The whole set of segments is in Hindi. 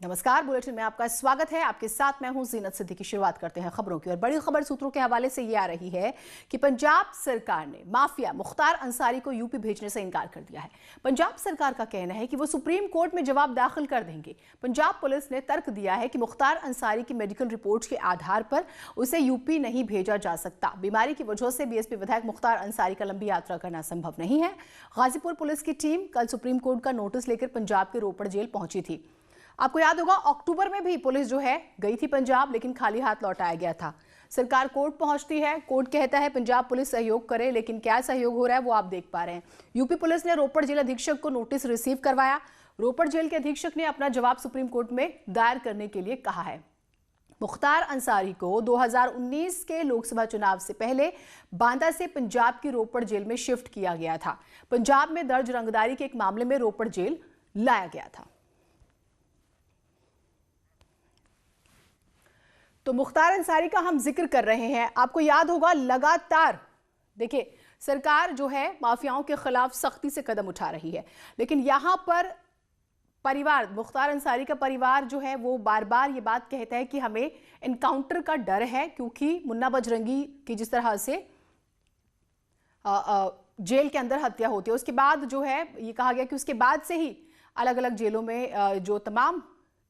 नमस्कार, बुलेटिन में आपका स्वागत है। आपके साथ मैं हूं जीनत सिद्दीकी। शुरुआत करते हैं खबरों की और बड़ी खबर सूत्रों के हवाले से ये आ रही है कि पंजाब सरकार ने माफिया मुख्तार अंसारी को यूपी भेजने से इनकार कर दिया है। पंजाब सरकार का कहना है कि वो सुप्रीम कोर्ट में जवाब दाखिल कर देंगे। पंजाब पुलिस ने तर्क दिया है कि मुख्तार अंसारी की मेडिकल रिपोर्ट के आधार पर उसे यूपी नहीं भेजा जा सकता। बीमारी की वजह से बीएसपी विधायक मुख्तार अंसारी का लंबी यात्रा करना संभव नहीं है। गाजीपुर पुलिस की टीम कल सुप्रीम कोर्ट का नोटिस लेकर पंजाब के रोपड़ जेल पहुंची थी। आपको याद होगा, अक्टूबर में भी पुलिस जो है गई थी पंजाब, लेकिन खाली हाथ लौटाया गया था। सरकार कोर्ट पहुंचती है, कोर्ट कहता है पंजाब पुलिस सहयोग करे, लेकिन क्या सहयोग हो रहा है वो आप देख पा रहे हैं। यूपी पुलिस ने रोपड़ जेल अधीक्षक को नोटिस रिसीव करवाया। रोपड़ जेल के अधीक्षक ने अपना जवाब सुप्रीम कोर्ट में दायर करने के लिए कहा है। मुख्तार अंसारी को 2019 के लोकसभा चुनाव से पहले बांदा से पंजाब की रोपड़ जेल में शिफ्ट किया गया था। पंजाब में दर्ज रंगदारी के एक मामले में रोपड़ जेल लाया गया था। तो मुख्तार अंसारी का हम जिक्र कर रहे हैं। आपको याद होगा, लगातार देखिए सरकार जो है माफियाओं के खिलाफ सख्ती से कदम उठा रही है, लेकिन यहां पर परिवार, मुख्तार अंसारी का परिवार जो है वो बार बार ये बात कहता है कि हमें एनकाउंटर का डर है, क्योंकि मुन्ना बजरंगी की जिस तरह से जेल के अंदर हत्या होती है, उसके बाद जो है ये कहा गया कि उसके बाद से ही अलग अलग जेलों में जो तमाम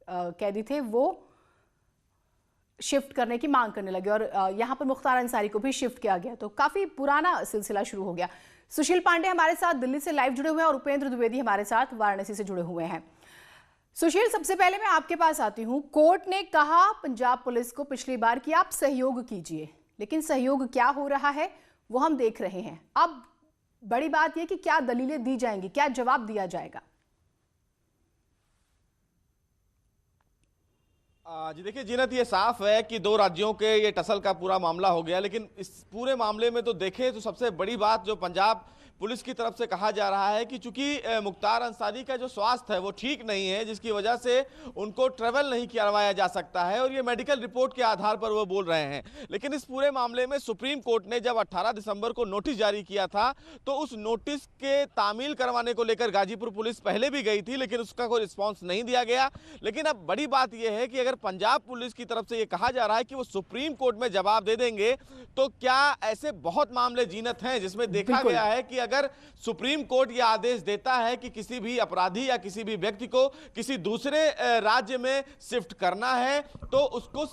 कैदी थे वो शिफ्ट करने की मांग करने लगे और यहां पर मुख्तार अंसारी को भी शिफ्ट किया गया। तो काफी पुराना सिलसिला शुरू हो गया। सुशील पांडे हमारे साथ दिल्ली से लाइव जुड़े हुए हैं और उपेंद्र द्विवेदी हमारे साथ वाराणसी से जुड़े हुए हैं। सुशील, सबसे पहले मैं आपके पास आती हूं। कोर्ट ने कहा पंजाब पुलिस को पिछली बार कि आप सहयोग कीजिए, लेकिन सहयोग क्या हो रहा है वो हम देख रहे हैं। अब बड़ी बात यह कि क्या दलीलें दी जाएंगी, क्या जवाब दिया जाएगा? जी देखिए जीनत, ये साफ है कि दो राज्यों के ये टसल का पूरा मामला हो गया, लेकिन इस पूरे मामले में तो देखें तो सबसे बड़ी बात जो पंजाब पुलिस की तरफ से कहा जा रहा है कि चूंकि मुख्तार अंसारी का जो स्वास्थ्य है वो ठीक नहीं है, जिसकी वजह से उनको ट्रेवल नहीं करवाया जा सकता है और ये मेडिकल रिपोर्ट के आधार पर वो बोल रहे हैं। लेकिन इस पूरे मामले में सुप्रीम कोर्ट ने जब 18 दिसंबर को नोटिस जारी किया था तो उस नोटिस के तामील करवाने को लेकर गाजीपुर पुलिस पहले भी गई थी, लेकिन उसका कोई रिस्पॉन्स नहीं दिया गया। लेकिन अब बड़ी बात यह है कि अगर पंजाब पुलिस की तरफ से ये कहा जा रहा है कि वो सुप्रीम कोर्ट में जवाब दे देंगे, तो क्या ऐसे बहुत मामले जीनत हैं जिसमें देखा गया है कि अगर सुप्रीम कोर्ट यह आदेश देता है कि किसी भी अपराधी या किसी भी व्यक्ति को किसी दूसरे राज्य में शिफ्ट करना है तो उसको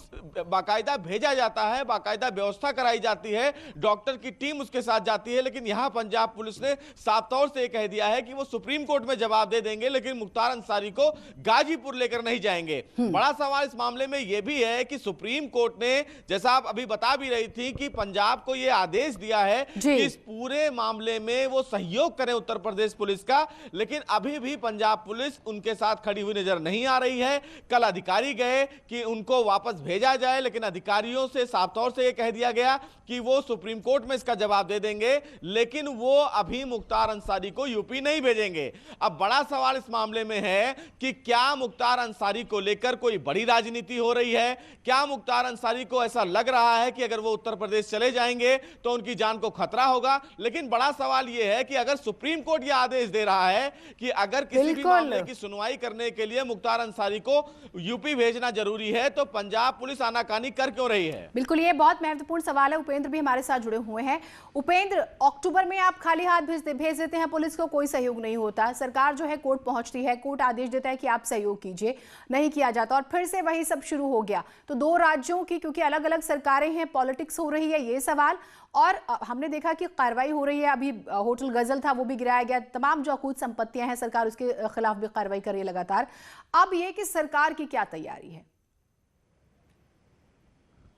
बाकायदा भेजा जाता है, बाकायदा व्यवस्था कराई जाती है, डॉक्टर की टीम उसके साथ जाती है। लेकिन यहां पंजाब पुलिस ने साफ तौर से कह दिया है कि वो सुप्रीम कोर्ट में जवाब दे देंगे, लेकिन मुख्तार अंसारी को गाजीपुर लेकर नहीं जाएंगे। बड़ा सवाल इस मामले में यह भी है कि सुप्रीम कोर्ट ने, जैसा आप अभी बता भी रही थी, कि पंजाब को यह आदेश दिया है कि इस पूरे मामले में वो सहयोग करें उत्तर प्रदेश पुलिस का, लेकिन अभी भी पंजाब पुलिस उनके साथ खड़ी हुई नजर नहीं आ रही है। कल अधिकारी गए कि उनको वापस भेजा जाए, लेकिन अधिकारियों से साफ तौर से यह कह दिया गया कि वो सुप्रीम कोर्ट में इसका जवाब दे देंगे, लेकिन वो अभी मुख्तार अंसारी को यूपी नहीं भेजेंगे। अब बड़ा सवाल इस मामले में है कि क्या मुख्तार अंसारी को लेकर कोई बड़ी राजनीति हो रही है? क्या मुख्तार अंसारी को ऐसा लग रहा है कि अगर वो उत्तर प्रदेश चले जाएंगे तो उनकी जान को खतरा होगा? लेकिन बड़ा सवाल यह है कि अगर सुप्रीम कोर्ट यह आदेश दे रहा है कि अगर किसी भी मामले की सुनवाई करने के लिए मुख्तार अंसारी को यूपी भेजना जरूरी है, तो पंजाब पुलिस आनाकानी कर क्यों रही है? बिल्कुल, ये बहुत महत्वपूर्ण सवाल है। उपेंद्र भी हमारे साथ जुड़े हुए हैं। उपेंद्र, अक्टूबर में आप खाली हाथ भेज देते हैं पुलिस को, कोई सहयोग नहीं होता। सरकार जो है कोर्ट पहुंचती है, कोर्ट आदेश देता है कि आप सहयोग कीजिए, नहीं किया जाता और फिर से वही सब शुरू हो गया। तो दो राज्यों की, क्योंकि अलग अलग सरकारें हैं, पॉलिटिक्स हो रही है, ये सवाल। और हमने देखा कि कार्रवाई हो रही है। अभी होटल गजल था वो भी गिराया गया, तमाम जो अकूत संपत्तियां हैं सरकार उसके खिलाफ भी कार्रवाई कर रही है लगातार। अब ये कि सरकार की क्या तैयारी है?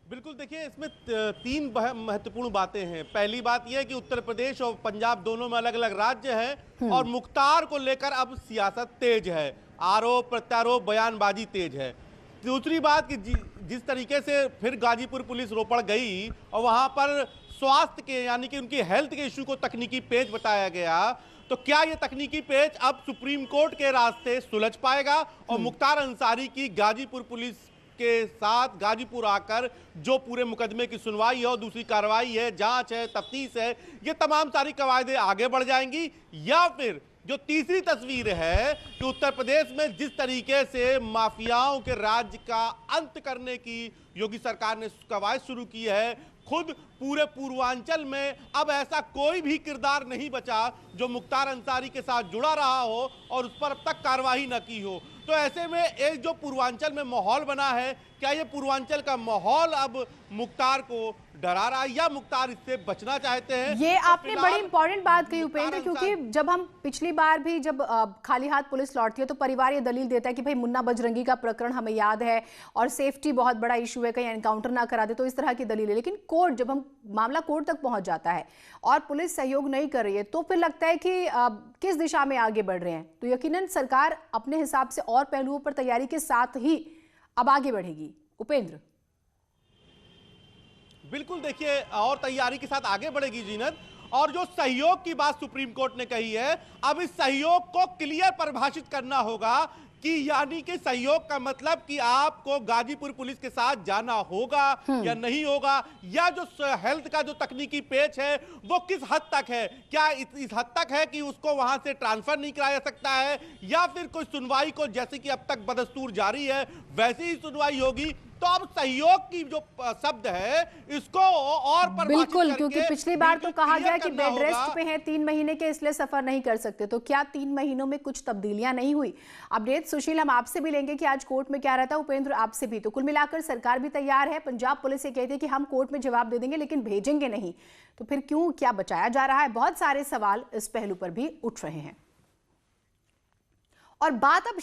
बिल्कुल, देखिए इसमें तीन महत्वपूर्ण बातें हैं। पहली बात यह है कि उत्तर प्रदेश और पंजाब दोनों में अलग अलग राज्य हैं और मुख्तार को लेकर अब सियासत तेज है, आरोप प्रत्यारोप बयानबाजी तेज है। दूसरी बात कि जिस तरीके से फिर गाजीपुर पुलिस रोपड़ गई और वहां पर स्वास्थ्य के यानी कि उनकी हेल्थ के इशू को तकनीकी पेच बताया गया, तो क्या ये तकनीकी पेच अब सुप्रीम कोर्ट के रास्ते सुलझ पाएगा और मुख्तार अंसारी की गाजीपुर पुलिस के साथ गाजीपुर आकर जो पूरे मुकदमे की सुनवाई है और दूसरी कार्रवाई है, जांच है, तफ्तीश है, ये तमाम सारी कवायदें आगे बढ़ जाएंगी, या फिर जो तीसरी तस्वीर है कि उत्तर प्रदेश में जिस तरीके से माफियाओं के राज्य का अंत करने की योगी सरकार ने कवायद शुरू की है, खुद पूरे पूर्वांचल में अब ऐसा कोई भी किरदार नहीं बचा जो मुख्तार अंसारी के साथ जुड़ा रहा हो और उस पर अब तक कार्रवाई न की हो। तो ऐसे में एक जो पूर्वांचल में माहौल बना है, क्या ये पूर्वांचल का माहौल अब मुख्तार को डरा रहा है या मुख्तार इससे बचना चाहते हैं? ये तो आपने बड़ी इंपॉर्टेंट बात कही उपेंद्र, क्योंकि जब हम पिछली बार भी जब खाली हाथ पुलिस लौटती है तो परिवार ये दलील देता है कि भाई मुन्ना बजरंगी का प्रकरण हमें याद है और सेफ्टी बहुत बड़ा इशू है, कहीं एनकाउंटर ना करा दे, तो इस तरह की दलील है। लेकिन कोर्ट, जब हम मामला कोर्ट तक पहुंच जाता है और पुलिस सहयोग नहीं कर रही है, तो फिर लगता है कि किस दिशा में आगे बढ़ रहे हैं। तो यकीनन सरकार अपने हिसाब से और पहलुओं पर तैयारी के साथ ही अब आगे बढ़ेगी। उपेंद्र, बिल्कुल, देखिए, और तैयारी के साथ आगे बढ़ेगी जीनत। और जो सहयोग की बात सुप्रीम कोर्ट ने कही है, अब इस सहयोग को क्लियर परिभाषित करना होगा कि यानी कि सहयोग का मतलब कि आपको गाजीपुर पुलिस के साथ जाना होगा या नहीं होगा, या जो हेल्थ का जो तकनीकी पेच है वो किस हद तक है, क्या इस हद तक है कि उसको वहां से ट्रांसफर नहीं कराया जा सकता है, या फिर कोई सुनवाई को जैसे कि अब तक बदस्तूर जारी है वैसी ही सुनवाई होगी। तो अब सहयोग की जो शब्द है इसको और बिल्कुल, क्योंकि पिछली बार तो कहा गया कि बेड रेस्ट पे हैं 3 महीने के, इसलिए सफर नहीं कर सकते। तो क्या 3 महीनों में कुछ तब्दीलियां नहीं हुई? अपडेट सुशील हम आपसे भी लेंगे कि आज कोर्ट में क्या रहता है, उपेंद्र आपसे भी। तो कुल मिलाकर सरकार भी तैयार है। पंजाब पुलिस ये कहती है कि हम कोर्ट में जवाब दे देंगे लेकिन भेजेंगे नहीं, तो फिर क्यों, क्या बचाया जा रहा है? बहुत सारे सवाल इस पहलू पर भी उठ रहे हैं। और बात अब